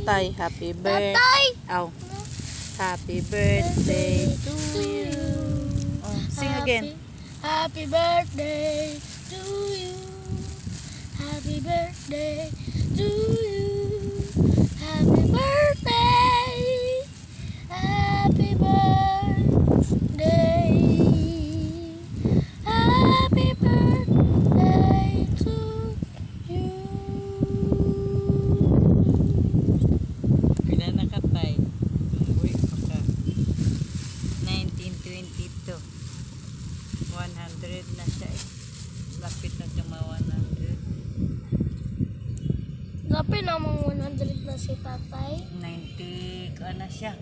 tatay. Happy birthday. Tatay! Ow. Happy birthday to you. Oh, sing again. Happy birthday to you. Happy birthday to you. Happy birthday. Happy birthday. Happy birthday to you. Pila na ka tay? Uy, paka 1922. 100 na siya eh. Lapit na siya mga 100. Lapit namang 100 na si tatay. 90 ka na siya.